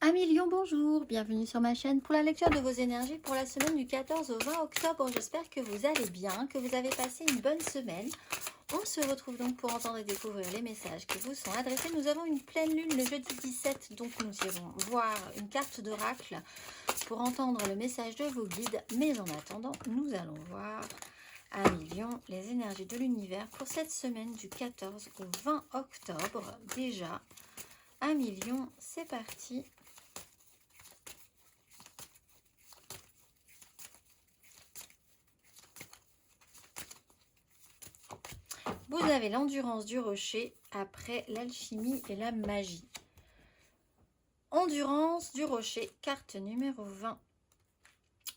1 million, bonjour, bienvenue sur ma chaîne pour la lecture de vos énergies pour la semaine du 14 au 20 octobre. J'espère que vous allez bien, que vous avez passé une bonne semaine. On se retrouve donc pour entendre et découvrir les messages qui vous sont adressés. Nous avons une pleine lune le jeudi 17, donc nous irons voir une carte d'oracle pour entendre le message de vos guides. Mais en attendant, nous allons voir 1 million, les énergies de l'univers pour cette semaine du 14 au 20 octobre. Déjà, 1 million, c'est parti. Vous avez l'endurance du rocher après l'alchimie et la magie. Endurance du rocher, carte numéro 20.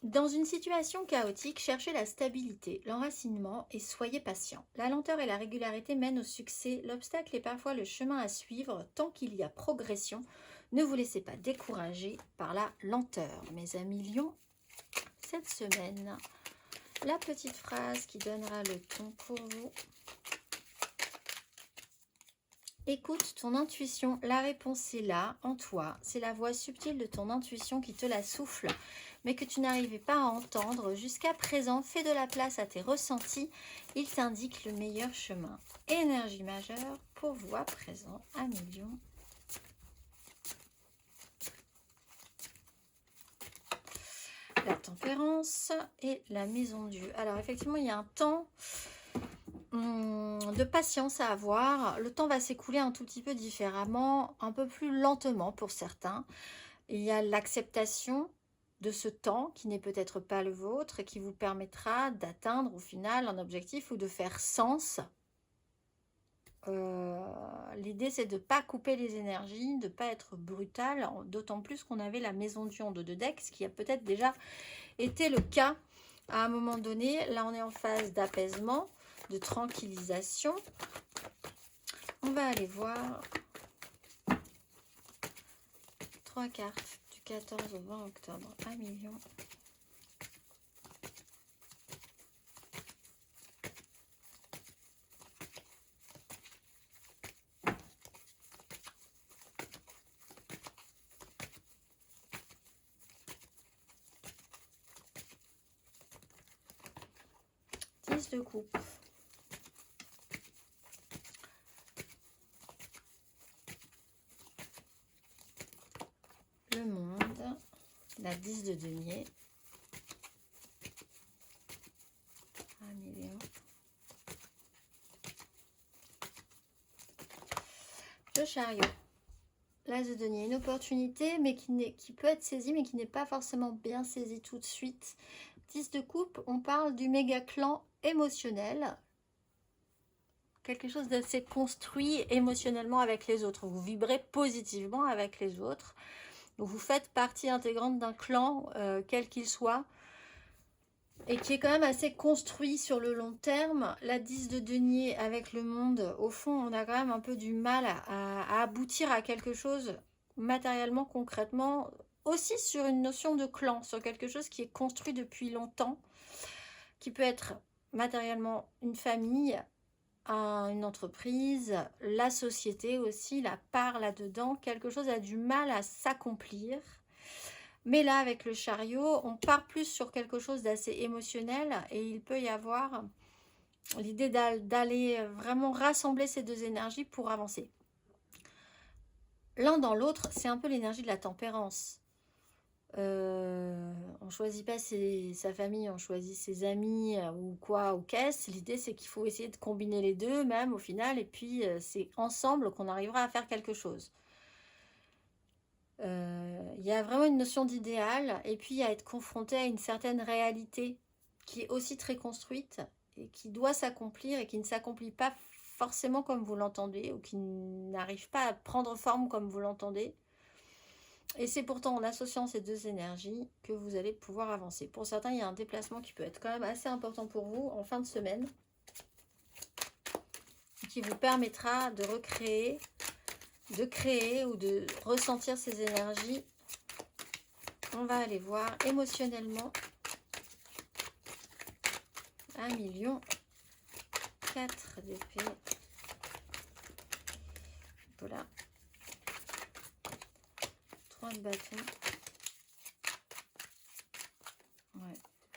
Dans une situation chaotique, cherchez la stabilité, l'enracinement et soyez patient. La lenteur et la régularité mènent au succès. L'obstacle est parfois le chemin à suivre. Tant qu'il y a progression, ne vous laissez pas décourager par la lenteur. Mes amis lions, cette semaine, la petite phrase qui donnera le ton pour vous. Écoute ton intuition, la réponse est là, en toi. C'est la voix subtile de ton intuition qui te la souffle, mais que tu n'arrivais pas à entendre. Jusqu'à présent, fais de la place à tes ressentis. Il t'indique le meilleur chemin. Énergie majeure pour vous à présent, 1 million. La tempérance et la maison Dieu. Alors effectivement, il y a un temps de patience à avoir. Le temps va s'écouler un tout petit peu différemment, un peu plus lentement pour certains. Il y a l'acceptation de ce temps qui n'est peut-être pas le vôtre et qui vous permettra d'atteindre au final un objectif ou de faire sens. L'idée c'est de ne pas couper les énergies, de ne pas être brutal, d'autant plus qu'on avait la maison du en 2 deck, ce qui a peut-être déjà été le cas à un moment donné. Là on est en phase d'apaisement, de tranquillisation. On va aller voir 3 cartes du 14 au 20 octobre, 1 million. De coupe. Le monde, la 10 de denier, 1 million. Le chariot, l'as de denier, une opportunité mais qui peut être saisie mais qui n'est pas forcément bien saisie tout de suite. 10 de coupe, on parle du méga clan émotionnel, quelque chose d'assez construit émotionnellement avec les autres. Vous vibrez positivement avec les autres. Vous faites partie intégrante d'un clan, quel qu'il soit, et qui est quand même assez construit sur le long terme. La 10 de denier avec le monde, au fond, on a quand même un peu du mal à aboutir à quelque chose matériellement, concrètement, aussi sur une notion de clan, sur quelque chose qui est construit depuis longtemps, qui peut être matériellement une famille, une entreprise, la société aussi, la part là-dedans. Quelque chose a du mal à s'accomplir. Mais là, avec le chariot, on part plus sur quelque chose d'assez émotionnel et il peut y avoir l'idée d'aller vraiment rassembler ces deux énergies pour avancer. L'un dans l'autre, c'est un peu l'énergie de la tempérance. On ne choisit pas sa famille, on choisit ses amis ou quoi, ou qu'est-ce. L'idée, c'est qu'il faut essayer de combiner les deux, même au final, et puis c'est ensemble qu'on arrivera à faire quelque chose. Il y a vraiment une notion d'idéal et puis à être confronté à une certaine réalité qui est aussi très construite et qui doit s'accomplir et qui ne s'accomplit pas forcément comme vous l'entendez ou qui n'arrive pas à prendre forme comme vous l'entendez. Et c'est pourtant en associant ces deux énergies que vous allez pouvoir avancer. Pour certains, il y a un déplacement qui peut être quand même assez important pour vous en fin de semaine qui vous permettra de recréer, de créer ou de ressentir ces énergies. On va aller voir émotionnellement 1 million, 4 d'épée, voilà, 3 de bâton. Ouais,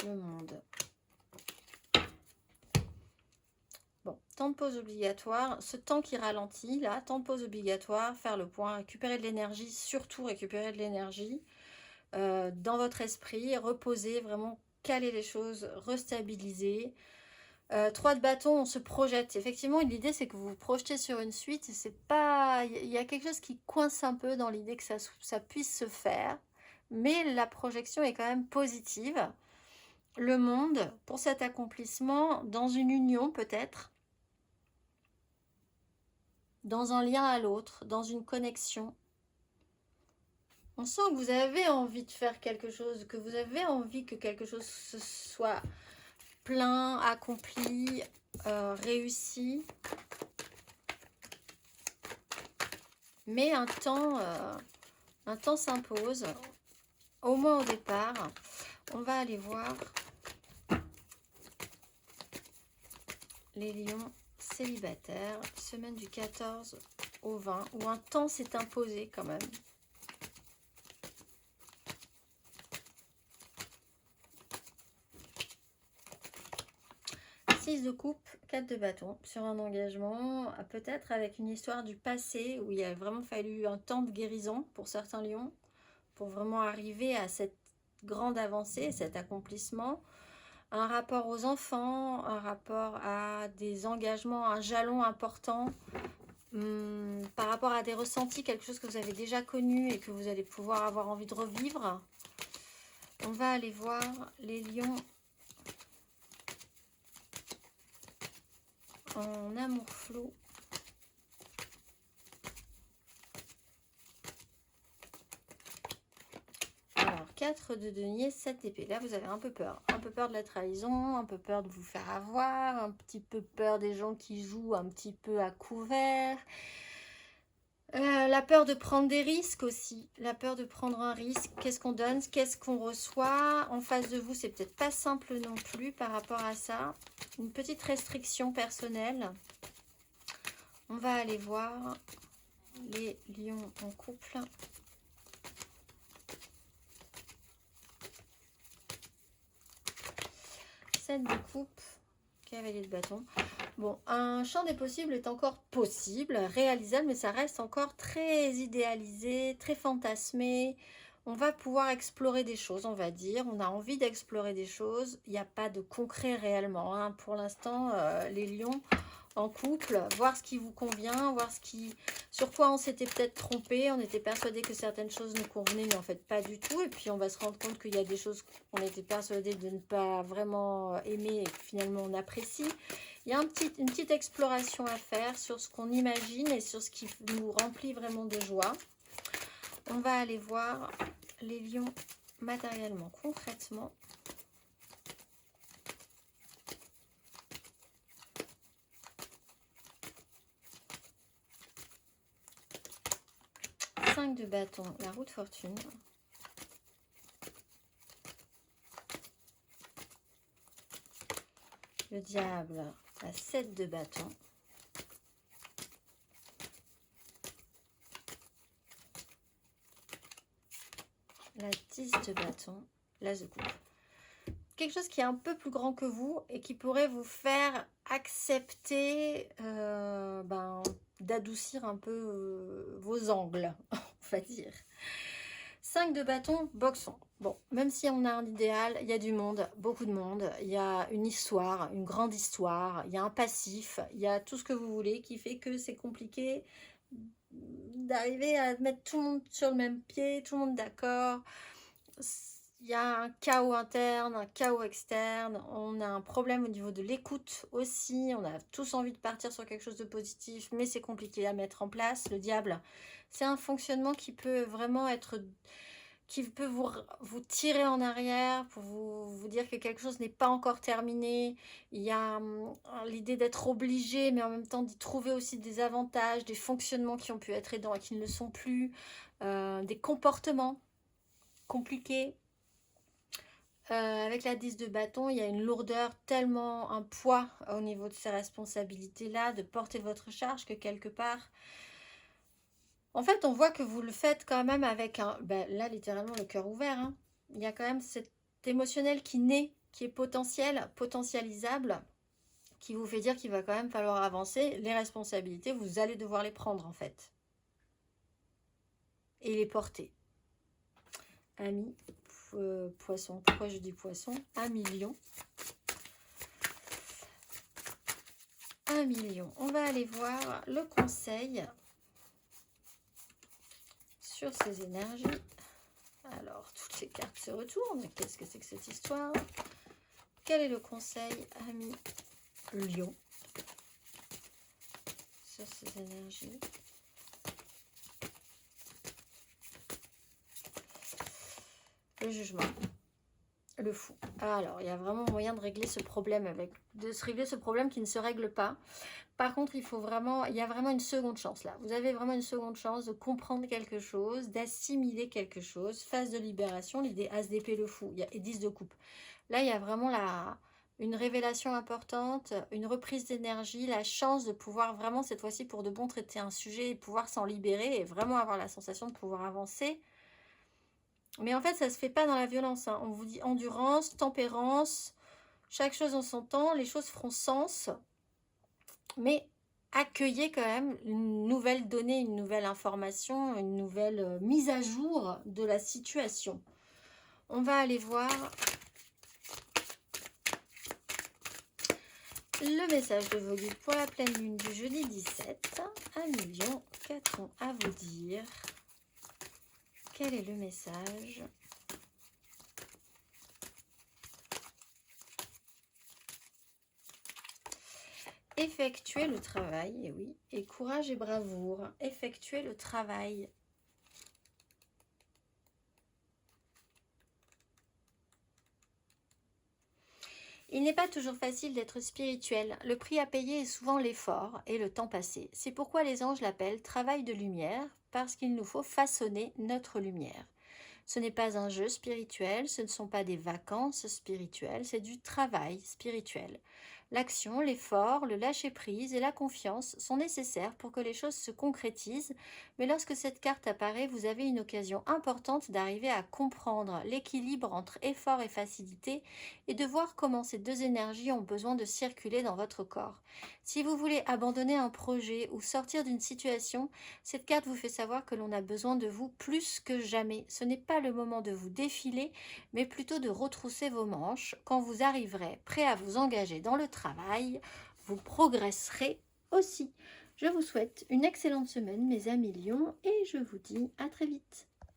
le monde. Bon, temps de pause obligatoire. Ce temps qui ralentit, là, temps de pause obligatoire, faire le point, récupérer de l'énergie, surtout récupérer de l'énergie dans votre esprit, reposer, vraiment caler les choses, restabiliser. 3 de bâton, on se projette. Effectivement, l'idée, c'est que vous vous projetez sur une suite. C'est pas, il y a quelque chose qui coince un peu dans l'idée que ça puisse se faire. Mais la projection est quand même positive. Le monde, pour cet accomplissement, dans une union peut-être, dans un lien à l'autre, dans une connexion. On sent que vous avez envie de faire quelque chose, que vous avez envie que quelque chose soit plein, accompli, réussi. Mais un temps s'impose, au moins au départ. On va aller voir les lions célibataires, semaine du 14 au 20, où un temps s'est imposé quand même. 6 de coupe, 4 de bâton, sur un engagement, peut-être avec une histoire du passé, où il a vraiment fallu un temps de guérison pour certains lions, pour vraiment arriver à cette grande avancée, cet accomplissement. Un rapport aux enfants, un rapport à des engagements, un jalon important, par rapport à des ressentis, quelque chose que vous avez déjà connu et que vous allez pouvoir avoir envie de revivre. On va aller voir les lions en amour flou. Alors, 4 de denier, 7 d'épée. Là, vous avez un peu peur. Un peu peur de la trahison, un peu peur de vous faire avoir, un petit peu peur des gens qui jouent un petit peu à couvert. La peur de prendre des risques aussi. La peur de prendre un risque. Qu'est-ce qu'on donne? Qu'est-ce qu'on reçoit? En face de vous, c'est peut-être pas simple non plus par rapport à ça. Une petite restriction personnelle. On va aller voir les lions en couple. De coupe, cavalier de bâton. Bon, un champ des possibles est encore possible, réalisable, mais ça reste encore très idéalisé, très fantasmé. On va pouvoir explorer des choses, on va dire. On a envie d'explorer des choses. Il n'y a pas de concret réellement, hein. Pour l'instant, les lions en couple, voir ce qui vous convient, voir sur quoi on s'était peut-être trompé. On était persuadé que certaines choses nous convenaient, mais en fait pas du tout. Et puis on va se rendre compte qu'il y a des choses qu'on était persuadé de ne pas vraiment aimer et que finalement on apprécie. Il y a une petite exploration à faire sur ce qu'on imagine et sur ce qui nous remplit vraiment de joie. On va aller voir les lions matériellement, concrètement. De bâton, la roue de fortune. Le diable, la 7 de bâton. La 10 de bâton, l'as de coupe. Quelque chose qui est un peu plus grand que vous et qui pourrait vous faire accepter d'adoucir un peu vos angles, on va dire. 5 de bâton, boxon. Bon, même si on a un idéal, il y a du monde, beaucoup de monde. Il y a une histoire, une grande histoire. Il y a un passif, il y a tout ce que vous voulez qui fait que c'est compliqué d'arriver à mettre tout le monde sur le même pied, tout le monde d'accord. Il y a un chaos interne, un chaos externe. On a un problème au niveau de l'écoute aussi. On a tous envie de partir sur quelque chose de positif, mais c'est compliqué à mettre en place. Le diable, c'est un fonctionnement qui peut vraiment être... qui peut vous tirer en arrière pour vous dire que quelque chose n'est pas encore terminé. Il y a l'idée d'être obligé, mais en même temps d'y trouver aussi des avantages, des fonctionnements qui ont pu être aidants et qui ne le sont plus, des comportements compliqués. Avec la 10 de bâton, il y a une lourdeur, tellement un poids au niveau de ces responsabilités-là, de porter votre charge, que quelque part, En fait, on voit que vous le faites quand même avec un... Ben, là, littéralement, le cœur ouvert. Hein. Il y a quand même cet émotionnel qui naît, qui est potentiel, potentialisable, qui vous fait dire qu'il va quand même falloir avancer. Les responsabilités, vous allez devoir les prendre, en fait. Et les porter. Ami, poisson. Pourquoi je dis poisson? 1 million. 1 million. On va aller voir le conseil sur ces énergies. Alors, toutes les cartes se retournent. Qu'est-ce que c'est que cette histoire? Quel est le conseil, ami Lion, sur ces énergies? Le jugement. Le fou. Alors, il y a vraiment moyen de régler ce problème qui ne se règle pas. Par contre, il y a vraiment une seconde chance là. Vous avez vraiment une seconde chance de comprendre quelque chose, d'assimiler quelque chose. Phase de libération, l'idée As d'épée, le fou, et 10 de coupe. Là, il y a vraiment une révélation importante, une reprise d'énergie, la chance de pouvoir vraiment, cette fois-ci, pour de bon, traiter un sujet et pouvoir s'en libérer et vraiment avoir la sensation de pouvoir avancer. Mais en fait, ça ne se fait pas dans la violence. Hein. On vous dit endurance, tempérance, chaque chose en son temps, les choses feront sens. Mais accueillez quand même une nouvelle donnée, une nouvelle information, une nouvelle mise à jour de la situation. On va aller voir le message de vos guides pour la pleine lune du jeudi 17. 1 million, qu'a-t-on à vous dire? Quel est le message? Effectuer le travail, et oui, et courage et bravoure. Effectuer le travail. Il n'est pas toujours facile d'être spirituel. Le prix à payer est souvent l'effort et le temps passé. C'est pourquoi les anges l'appellent travail de lumière, parce qu'il nous faut façonner notre lumière. Ce n'est pas un jeu spirituel, ce ne sont pas des vacances spirituelles, c'est du travail spirituel. L'action, l'effort, le lâcher-prise et la confiance sont nécessaires pour que les choses se concrétisent, mais lorsque cette carte apparaît, vous avez une occasion importante d'arriver à comprendre l'équilibre entre effort et facilité et de voir comment ces deux énergies ont besoin de circuler dans votre corps. Si vous voulez abandonner un projet ou sortir d'une situation, cette carte vous fait savoir que l'on a besoin de vous plus que jamais. Ce n'est pas le moment de vous défiler, mais plutôt de retrousser vos manches. Quand vous arriverez prêt à vous engager dans le travail, vous progresserez aussi. Je vous souhaite une excellente semaine, mes amis lions, et je vous dis à très vite.